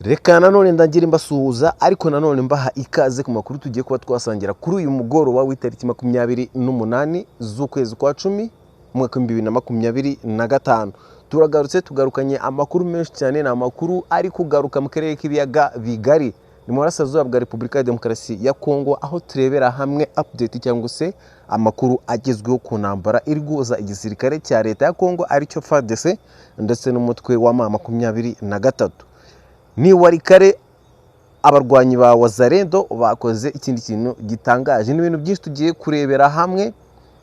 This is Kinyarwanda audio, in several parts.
Reka nanone ndagira mbasuhuza ariko nanone mbaha ikaze ku makuru tugiye kuba twasangira kuri uyu mugoroba w'itariki 28 z'ukwezi kwa 10 mwaka 2025. Tugarukanye amakuru menshi cyane, na amakuru ari kugaruka mu karere k'ibiyaga bigari ni mu burasirazuba bwa Repubulika ya Demokarasi ya Kongo, aho turebera hamwe update cyangwa se amakuru agezweho ku ntambara iri guhuza igisirikare cya leta ya Kongo aricyo FARDC ndetse n'umutwe wa M23. Ni warikare abarwanyi ba Wazalendo bakoze ikindi kintu gitangaje, n'ibintu byinshi tugiye kurebera hamwe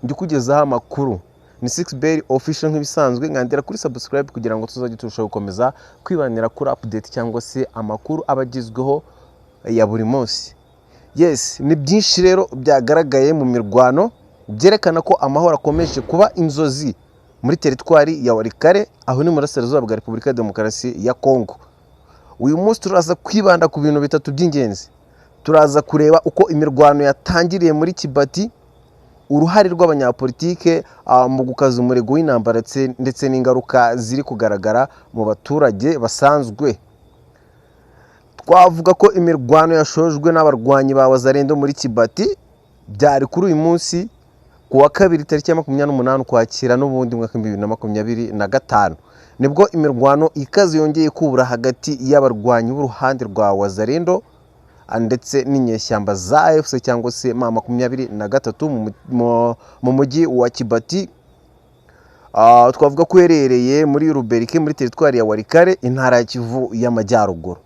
ndikugezaho amakuru. Ni 6Berry official nk'ibisanzwe, nkandira kuri subscribe kugira ngo tuzajye turushaho gukomeza kwibanira kuri update cyangwa se amakuru abagezweho ya buri munsi. Yes, ni byinshi rero byagaragaye mu mirwano byerekana ko amahoro akomeje kuba inzozi muri teritwari ya Warikare, aho ni mu burasirazuba bwa Repubulika ya Demokarasi ya Kongo. Uyu munsi turaza kwibanda ku bintu bitatu by'ingenzi. Turaza kureba uko imirwano yatangiriye muri Kibati, uruhare rw'abanyapolitike mu gukaza umurego w'intambara ndetse n'ingaruka ziri kugaragara mu baturage basanzwe. Twavuga ko imirwano yashojwe n'abarwanyi ba Wazalendo muri Kibati byari kuri uyu munsi ku wa kabiri tariki ya 28 Ukwakira n'ubundi mwaka 2025, nibwo imirwano ikaze yongeye kubura hagati y'abarwanyi b'uruhande rwa Wazalendo ndetse n'inyeshyamba za AFC cyangwa se M23 mu mujyi wa Kibati. Twavuga ko uherereye muri Ruberike muri teritwari ya Warikare, intara ya Kivu y'Amajyaruguru.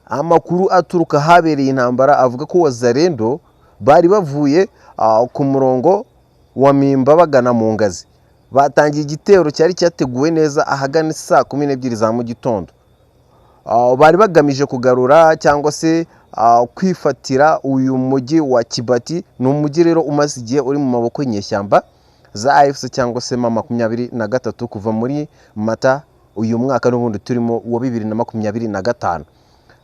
Amakuru aturuka habereye intambara avuga ko Wazalendo bari bavuye ku murongo wa Mimba bagana mu Ngazi. Batangiye igitero cyari cyateguwe neza ahagana saa 12 za mu gitondo. Bari bagamije kugarura cyangwa se kwifatira uyu mujyi wa Kibati. Ni umujyi rero umaze igihe uri mu maboko y'inyeshyamba za AFC cyangwa se M23 kuva muri Mata uyu mwaka n'ubundi turimo wa 2025.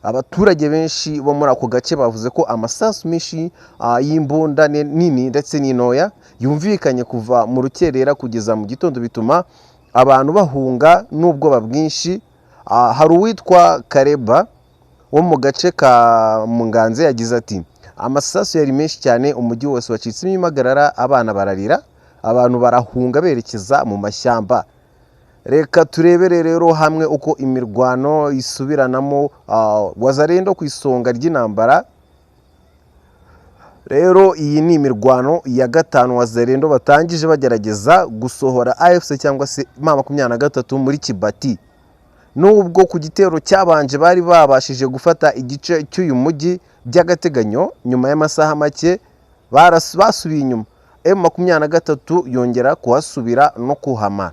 Abaturage benshi bo muri ako gace bavuze ko amasasu menshi y'imbunda nini ndetse n'intoya yumvikanye kuva mu rukerera kugeza mu gitondo, bituma abantu bahunga n'ubwoba bwinshi. Hari uwitwa Kareba wo mu gace ka Munganze yagize ati amasasu yari menshi cyane, umujyi wose wacitsemo impagarara, abana bararira, abantu barahunga berekeza mu mashyamba. Reka turebere rero hamwe uko imirwano isubiranamo Wazalendo ku isonga ry'intambara. Rero iyi ni imirwano ya gatanu Wazalendo batangije bagerageza gusohora AFC cyangwa se M23 muri Kibati. Nubwo ku gitero cyabanje bari babashije gufata igice cy'uyu mujyi by'agateganyo, nyuma y'amasaha make basubiye inyuma. M23 yongera kuhasubira no kuhamara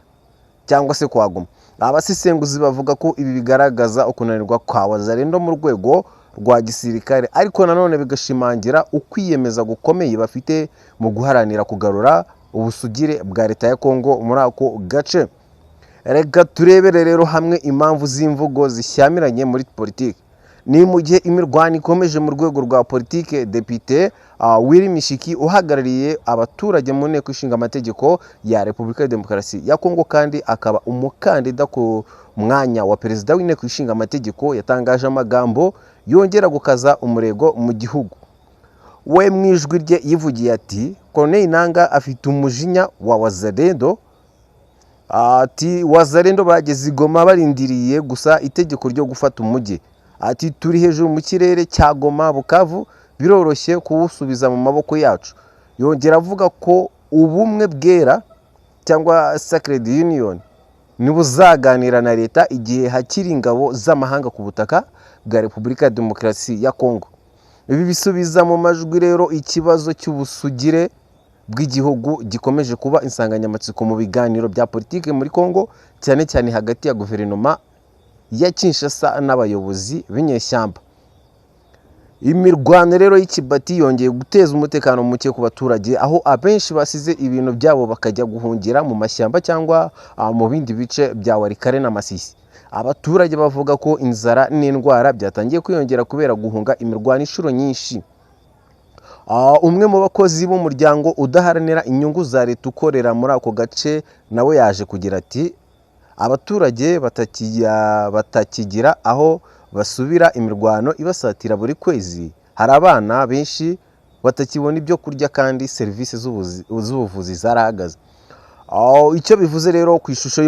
cyangwa se kuhaguma. Abasisenguzi bavuga ko ibi bigaragaza ukunanirwa kwa Wazalendo mu rwego rwa gisirikare, ariko nanone bigashimangira ukwiyemeza gukomeye bafite mu guharanira kugarura ubusugire bwa leta ya Kongo muri ako gace. Reka turebere rero hamwe impamvu z'imvugo zishyamiranye muri politiki. Ni mu gihe imirwano ikomeje mu rwego rwa politiki, Depite Willy Mishiki uhagarariye abaturage mu nteko ishinga amategeko ya Repubulika ya Demokarasi ya Kongo kandi akaba umukandida ku mwanya wa perezida w'inteko ishinga amategeko, yatangaje amagambo yongera gukaza umurego mu gihugu. We mu ijwi rye yivugiye ati Corneille Nangaa afite umujinya wa Wazalendo. Ati Wazalendo bageze Goma barindiriye gusa itegeko ryo gufata umujyi. Ati turi hejuru mu kirere cya Goma Bukavu, biroroshye kuwusubiza mu maboko yacu. Yongera avuga ko ubumwe bwera cyangwa Sacred Union nibuzaganira na leta igihe hakiri ingabo z'amahanga ku butaka bwa Repubulika ya Demokarasi ya Kongo. Ibi bisubiza mu majwi rero ikibazo cy'ubusugire bw'igihugu gikomeje kuba insanganyamatsiko mu biganiro bya politiki muri Kongo, cyane cyane hagati ya guverinoma ya Kinshasa n'abayobozi b'inyeshyamba. Imirwano rero y'Ikibati yongeye guteza umutekano muke ku baturage, aho abenshi basize ibintu byabo bakajya guhungira mu mashyamba cyangwa mu bindi bice bya Warikare na Masisi. Abaturage bavuga ko inzara n'indwara byatangiye kwiyongera kubera guhunga imirwano inshuro nyinshi. Umwe mu bakozi b'umuryango udaharanira inyungu za leta ukorera muri ako gace nawe yaje kugira ati abaturage batakigira aho basubira imirwano ibasatira buri kwezi, hari abana benshi batakibona ibyo kurya kandi serivisi z'ubuvuzi zarahagaze. Icyo bivuze rero ku ishusho